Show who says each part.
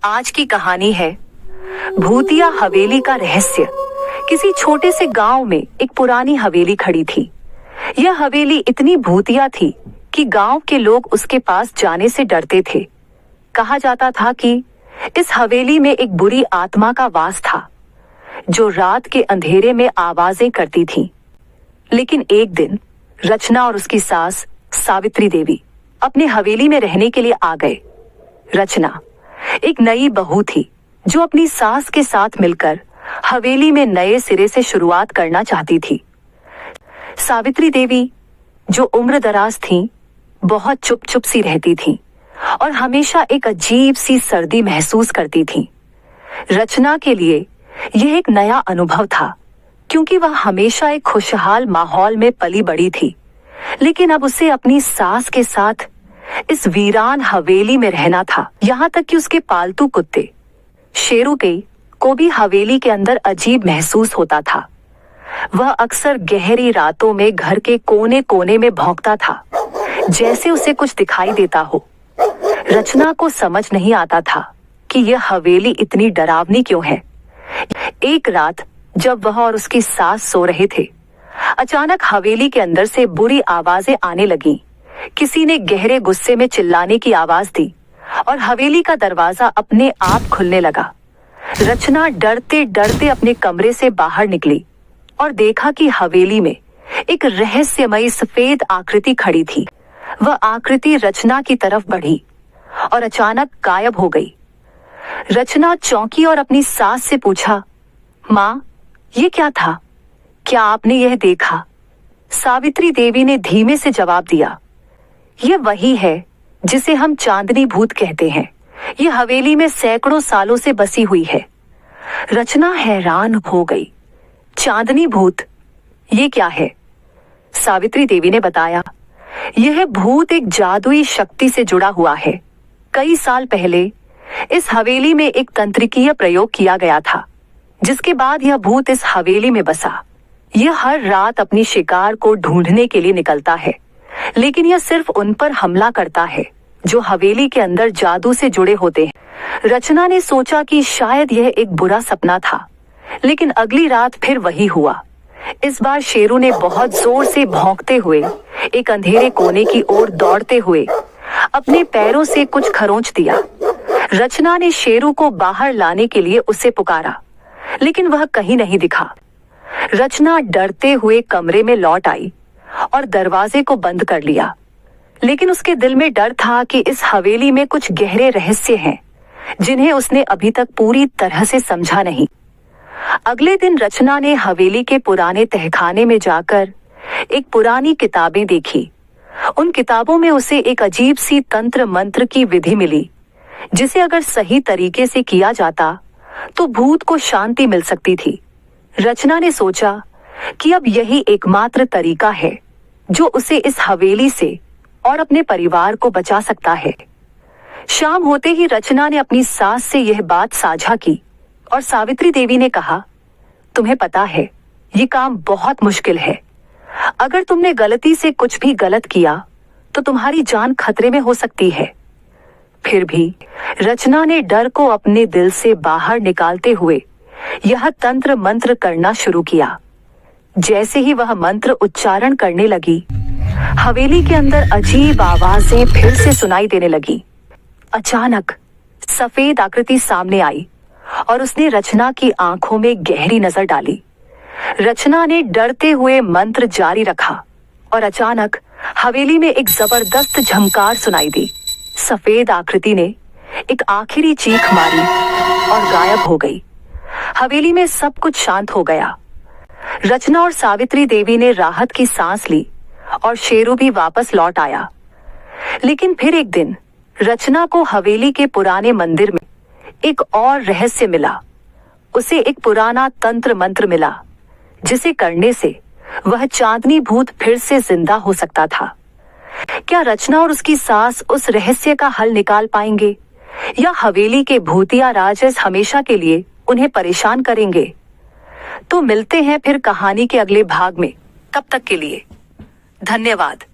Speaker 1: आज की कहानी है भूतिया हवेली का रहस्य। किसी छोटे से गांव में एक पुरानी हवेली खड़ी थी। यह हवेली इतनी भूतिया थी कि गांव के लोग उसके पास जाने से डरते थे। कहा जाता था कि इस हवेली में एक बुरी आत्मा का वास था जो रात के अंधेरे में आवाजें करती थी। लेकिन एक दिन रचना और उसकी सास सावित्री देवी अपने हवेली में रहने के लिए आ गए। रचना एक नई बहू थी जो अपनी सास के साथ मिलकर हवेली में नए सिरे से शुरुआत करना चाहती थी। सावित्री देवी जो उम्र दराज थीं, बहुत चुप चुप सी रहती थीं और हमेशा एक अजीब सी सर्दी महसूस करती थीं। रचना के लिए यह एक नया अनुभव था क्योंकि वह हमेशा एक खुशहाल माहौल में पली बड़ी थी। लेकिन अब उसे अपनी सास के साथ इस वीरान हवेली में रहना था। यहाँ तक कि उसके पालतू कुत्ते शेरू को भी हवेली के अंदर अजीब महसूस होता था। वह अक्सर गहरी रातों में घर के कोने कोने में भौंकता था, जैसे उसे कुछ दिखाई देता हो। रचना को समझ नहीं आता था कि यह हवेली इतनी डरावनी क्यों है। एक रात जब वह और उसकी सास सो रहे थे, अचानक हवेली के अंदर से बुरी आवाजें आने लगीं। किसी ने गहरे गुस्से में चिल्लाने की आवाज दी और हवेली का दरवाजा अपने आप खुलने लगा। रचना डरते डरते अपने कमरे से बाहर निकली और देखा कि हवेली में एक रहस्यमयी सफेद आकृति खड़ी थी। वह आकृति रचना की तरफ बढ़ी और अचानक गायब हो गई। रचना चौंकी और अपनी सास से पूछा, माँ, ये क्या था? क्या आपने यह देखा? सावित्री देवी ने धीमे से जवाब दिया, यह वही है जिसे हम चांदनी भूत कहते हैं। यह हवेली में सैकड़ों सालों से बसी हुई है। रचना हैरान हो गई। चांदनी भूत, ये क्या है? सावित्री देवी ने बताया, यह भूत एक जादुई शक्ति से जुड़ा हुआ है। कई साल पहले इस हवेली में एक तंत्रिकीय प्रयोग किया गया था, जिसके बाद यह भूत इस हवेली में बसा। यह हर रात अपनी शिकार को ढूंढने के लिए निकलता है, लेकिन यह सिर्फ उन पर हमला करता है जो हवेली के अंदर जादू से जुड़े होते हैं। रचना ने सोचा कि शायद यह एक बुरा सपना था, लेकिन अगली रात फिर वही हुआ। इस बार शेरू ने बहुत जोर से भौंकते हुए एक अंधेरे कोने की ओर दौड़ते हुए अपने पैरों से कुछ खरोंच दिया। रचना ने शेरू को बाहर लाने के लिए उसे पुकारा, लेकिन वह कहीं नहीं दिखा। रचना डरते हुए कमरे में लौट आई और दरवाजे को बंद कर लिया। लेकिन उसके दिल में डर था कि इस हवेली में कुछ गहरे रहस्य हैं जिन्हें उसने अभी तक पूरी तरह से समझा नहीं। अगले दिन रचना ने हवेली के पुराने तहखाने में जाकर एक पुरानी किताबें देखी। उन किताबों में उसे एक अजीब सी तंत्र मंत्र की विधि मिली, जिसे अगर सही तरीके से किया जाता तो भूत को शांति मिल सकती थी। रचना ने सोचा कि अब यही एकमात्र तरीका है जो उसे इस हवेली से और अपने परिवार को बचा सकता है। शाम होते ही रचना ने अपनी सास से यह बात साझा की और सावित्री देवी ने कहा, तुम्हें पता है ये काम बहुत मुश्किल है। अगर तुमने गलती से कुछ भी गलत किया तो तुम्हारी जान खतरे में हो सकती है। फिर भी रचना ने डर को अपने दिल से बाहर निकालते हुए यह तंत्र मंत्र करना शुरू किया। जैसे ही वह मंत्र उच्चारण करने लगी, हवेली के अंदर अजीब आवाजें फिर से सुनाई देने लगी। अचानक सफेद आकृति सामने आई और उसने रचना की आंखों में गहरी नजर डाली। रचना ने डरते हुए मंत्र जारी रखा और अचानक हवेली में एक जबरदस्त झंकार सुनाई दी। सफेद आकृति ने एक आखिरी चीख मारी और गायब हो गई। हवेली में सब कुछ शांत हो गया। रचना और सावित्री देवी ने राहत की सांस ली और शेरू भी वापस लौट आया। लेकिन फिर एक दिन रचना को हवेली के पुराने मंदिर में एक और रहस्य मिला। उसे एक पुराना तंत्र मंत्र मिला, जिसे करने से वह चांदनी भूत फिर से जिंदा हो सकता था। क्या रचना और उसकी सास उस रहस्य का हल निकाल पाएंगे, या हवेली के भूतिया राज हमेशा के लिए उन्हें परेशान करेंगे? तो मिलते हैं फिर कहानी के अगले भाग में। तब तक के लिए धन्यवाद।